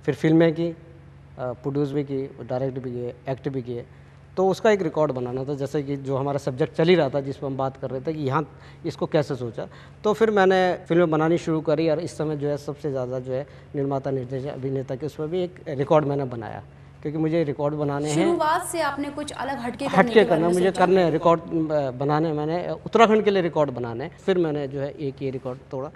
फिर फिल्में की, प्रोड्यूस भी की, डायरेक्ट भी किए, एक्ट भी किए। तो उसका एक रिकॉर्ड बनाना था, जैसे कि जो हमारा सब्जेक्ट चल ही रहा था जिस पर हम बात कर रहे थे कि यहाँ इसको कैसे सोचा। तो फिर मैंने फिल्में बनानी शुरू करी और इस समय जो है सबसे ज़्यादा जो है निर्माता, निर्देशक, अभिनेता के उसमें भी एक रिकॉर्ड मैंने बनाया, क्योंकि मुझे रिकॉर्ड बनाने हैं। शुरुआत से आपने कुछ अलग हटके करना मुझे करने, रिकॉर्ड बनाने, मैंने उत्तराखंड के लिए रिकॉर्ड बनाने। फिर मैंने जो है एक ये रिकॉर्ड तोड़ा।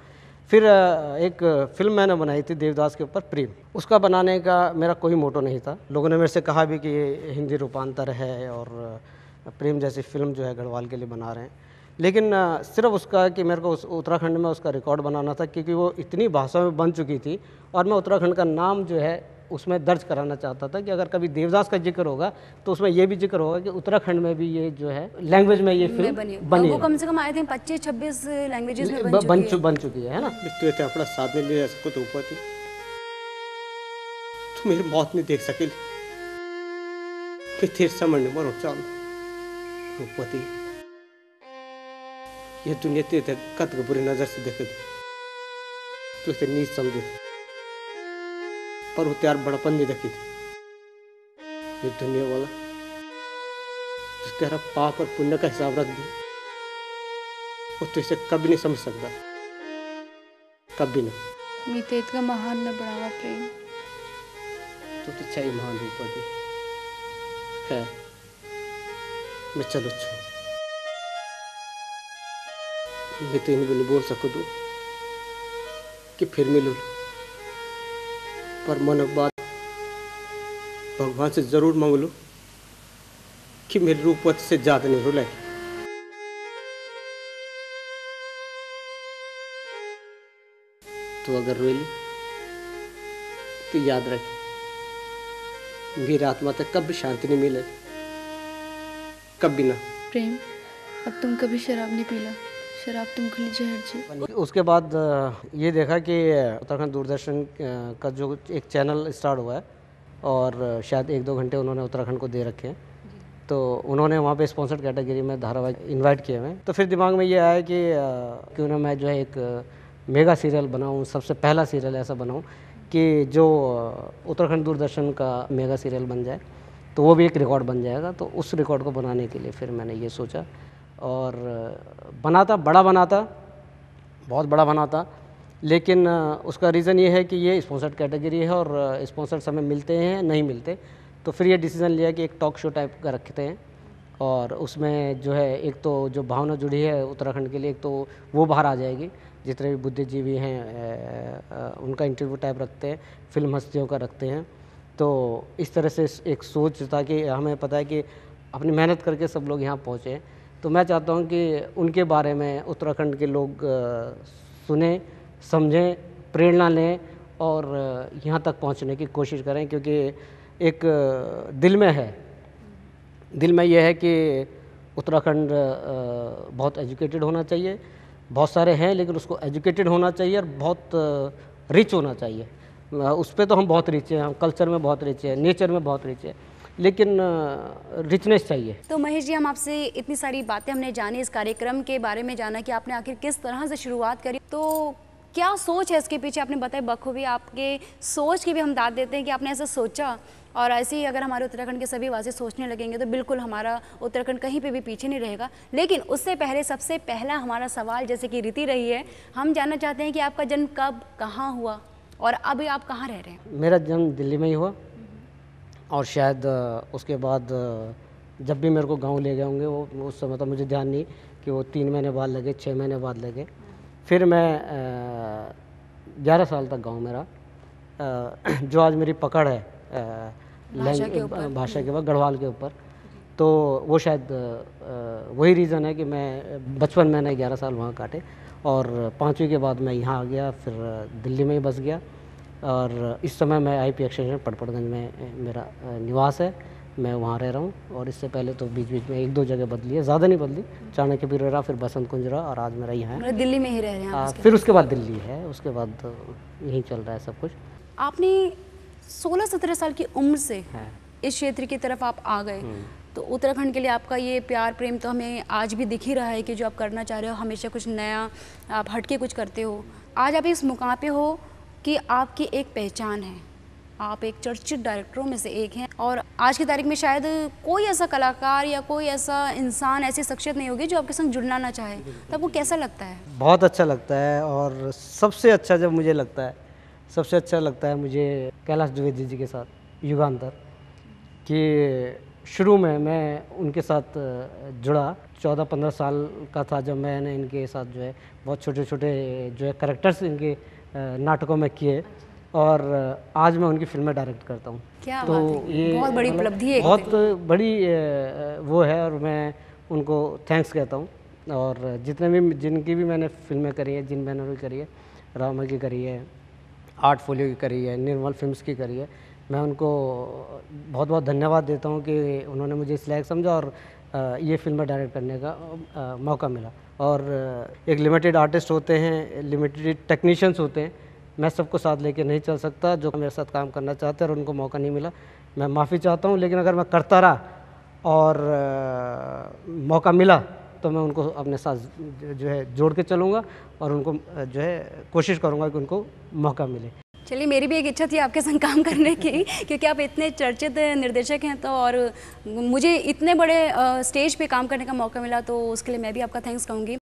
फिर एक फिल्म मैंने बनाई थी देवदास के ऊपर, प्रेम। उसका बनाने का मेरा कोई मोटो नहीं था। लोगों ने मेरे से कहा भी कि ये हिंदी रूपांतर है और प्रेम जैसी फिल्म जो है गढ़वाल के लिए बना रहे हैं, लेकिन सिर्फ उसका कि मेरे को उस उत्तराखंड में उसका रिकॉर्ड बनाना था, क्योंकि वो इतनी भाषा में बन चुकी थी और मैं उत्तराखंड का नाम जो है उसमें दर्ज कराना चाहता था कि अगर कभी देवदास का जिक्र होगा तो उसमें ये भी जिक्र होगा कि उत्तराखंड में भी ये जो है लैंग्वेज में ये फिल्म बनी। वो कम से कम आए थे 25-26 लैंग्वेजेस में बन चुकी है ना। तो ते अपना साथ में ले सको तो ऊपर तू मेरी मौत नहीं देख सके, फिर तेरे समझ मरो चाल रूपवती, ये दुनिया तेरे कद को बुरी नजर से देखे तू इसे नीच समझे, पर वो त्यार बड़पन नहीं देखी थी। ये दुनिया वाला जो तेरा पाप और पुण्य का हिसाब रख दी, वो तो इसे कभी नहीं समझ सकता, कभी नहीं। मी ते इतका महान न बनावा प्रेम, तो चाहिए महान रूपवती है। मैं चलो छू मैं तो इन्हें भी नहीं बोल सकूँ तू कि फिर मिलूँ, पर मन बात भगवान से जरूर मांग लो कि मेरे रूपवती से ज्यादा नहीं रुलाए। तो अगर रोली तो याद रख, मेरी आत्मा तक कभी शांति नहीं मिले, कभी ना। प्रेम, अब तुम कभी शराब नहीं पीला, शराब तुमके लिए जहर जी। उसके बाद ये देखा कि उत्तराखंड दूरदर्शन का जो एक चैनल स्टार्ट हुआ है और शायद 1-2 घंटे उन्होंने उत्तराखंड को दे रखे हैं, तो उन्होंने वहाँ पे स्पॉन्सर्ड कैटेगरी में धारावाहिक इनवाइट किए हुए। तो फिर दिमाग में ये आया कि क्यों ना मैं जो है एक मेगा सीरियल बनाऊँ, सबसे पहला सीरियल ऐसा बनाऊँ कि जो उत्तराखंड दूरदर्शन का मेगा सीरियल बन जाए, तो वो भी एक रिकॉर्ड बन जाएगा। तो उस रिकॉर्ड को बनाने के लिए फिर मैंने ये सोचा और बनाता, बहुत बड़ा बनाता, लेकिन उसका रीज़न ये है कि ये स्पॉन्सर्ड कैटेगरी है और स्पॉन्सर्स हमें मिलते हैं नहीं मिलते। तो फिर ये डिसीज़न लिया कि एक टॉक शो टाइप का रखते हैं और उसमें जो है एक तो जो भावना जुड़ी है उत्तराखंड के लिए, एक तो वो बाहर आ जाएगी, जितने भी बुद्धिजीवी हैं उनका इंटरव्यू टाइप रखते हैं, फिल्म हस्तियों का रखते हैं। तो इस तरह से एक सोच था कि हमें पता है कि अपनी मेहनत करके सब लोग यहाँ पहुँचे, तो मैं चाहता हूँ कि उनके बारे में उत्तराखंड के लोग सुने, समझें, प्रेरणा लें और यहाँ तक पहुँचने की कोशिश करें, क्योंकि एक दिल में यह है कि उत्तराखंड बहुत एजुकेटेड होना चाहिए। बहुत सारे हैं लेकिन उसको एजुकेटेड होना चाहिए और बहुत रिच होना चाहिए। उस पर तो हम बहुत रिच हैं, हम कल्चर में बहुत रिच हैं, नेचर में बहुत रिच है, लेकिन रिचनेस चाहिए। तो महेश जी, हम आपसे इतनी सारी बातें हमने जानी, इस कार्यक्रम के बारे में जाना कि आपने आखिर किस तरह से शुरुआत करी, तो क्या सोच है इसके पीछे, आपने बताया बखूबी। आपके सोच की भी हम दाद देते हैं कि आपने ऐसा सोचा, और ऐसे ही अगर हमारे उत्तराखंड के सभी वासी सोचने लगेंगे तो बिल्कुल हमारा उत्तराखंड कहीं पे भी पीछे नहीं रहेगा। लेकिन उससे पहले सबसे पहला हमारा सवाल, जैसे कि रीति रही है, हम जानना चाहते हैं कि आपका जन्म कब, कहाँ हुआ और अभी आप कहाँ रह रहे हैं? मेरा जन्म दिल्ली में ही हुआ और शायद उसके बाद जब भी मेरे को गांव ले गए होंगे, वो उस समय तो मुझे ध्यान नहीं कि वो 3 महीने बाद लगे, 6 महीने बाद लगे। फिर मैं 11 साल तक गांव में रहा। जो आज मेरी पकड़ है भाषा के ऊपर, गढ़वाल के ऊपर, तो वो शायद वही रीज़न है कि मैं बचपन मैंने 11 साल वहाँ काटे और 5वीं के बाद मैं यहाँ आ गया, फिर दिल्ली में ही बस गया और इस समय मैं IP एक्सटेंशन पटपड़गंज में मेरा निवास है, मैं वहाँ रह रहा हूँ। और इससे पहले तो बीच बीच में 1-2 जगह बदली है, ज़्यादा नहीं बदली, चाणक्यपुर रहा, फिर बसंत कुंज रहा और आज मेरा यहाँ है। दिल्ली में ही रह रहे हैं? फिर उसके बाद दिल्ली है, उसके बाद यहीं चल रहा है सब कुछ। आपने 16-17 साल की उम्र से इस क्षेत्र की तरफ आप आ गए, तो उत्तराखंड के लिए आपका ये प्यार प्रेम तो हमें आज भी दिख ही रहा है कि जो आप करना चाह रहे हो, हमेशा कुछ नया, आप हटके कुछ करते हो। आज आप इस मुकाम पे हो कि आपकी एक पहचान है, आप एक चर्चित डायरेक्टरों में से एक हैं और आज की तारीख में शायद कोई ऐसा कलाकार या कोई ऐसा इंसान, ऐसी शख्सियत नहीं होगी जो आपके संग जुड़ना ना चाहे। तो आपको कैसा लगता है? बहुत अच्छा लगता है, और सबसे अच्छा जब मुझे लगता है, सबसे अच्छा लगता है मुझे कैलाश द्विवेदी जी के साथ युगांतर, कि शुरू में मैं उनके साथ जुड़ा 14-15 साल का था जब मैंने इनके साथ जो है बहुत छोटे छोटे जो है कैरेक्टर्स इनके नाटकों में किए, और आज मैं उनकी फिल्में डायरेक्ट करता हूँ। क्या तो बात है, ये बहुत बड़ी मतलब उपलब्धि है। बहुत बड़ी वो है, और मैं उनको थैंक्स कहता हूँ। और जिनकी भी मैंने फिल्में करी है, जिन बैनरों की करी है, रामा की करी है, आर्ट फोलियो की करी है, निर्मल फिल्म्स की करी है, मैं उनको बहुत बहुत धन्यवाद देता हूँ कि उन्होंने मुझे इस लायक समझा और ये फिल्में डायरेक्ट करने का मौका मिला। और एक लिमिटेड आर्टिस्ट होते हैं, लिमिटेड टेक्नीशियंस होते हैं, मैं सबको साथ लेके नहीं चल सकता। जो मेरे साथ काम करना चाहते हैं और उनको मौका नहीं मिला, मैं माफ़ी चाहता हूँ, लेकिन अगर मैं करता रहा और मौका मिला तो मैं उनको अपने साथ जो है जोड़ के चलूँगा और उनको जो है कोशिश करूँगा कि उनको मौका मिले। चलिए, मेरी भी एक इच्छा थी आपके संग काम करने की क्योंकि आप इतने चर्चित निर्देशक हैं, तो और मुझे इतने बड़े स्टेज पे काम करने का मौका मिला, तो उसके लिए मैं भी आपका थैंक्स कहूँगी।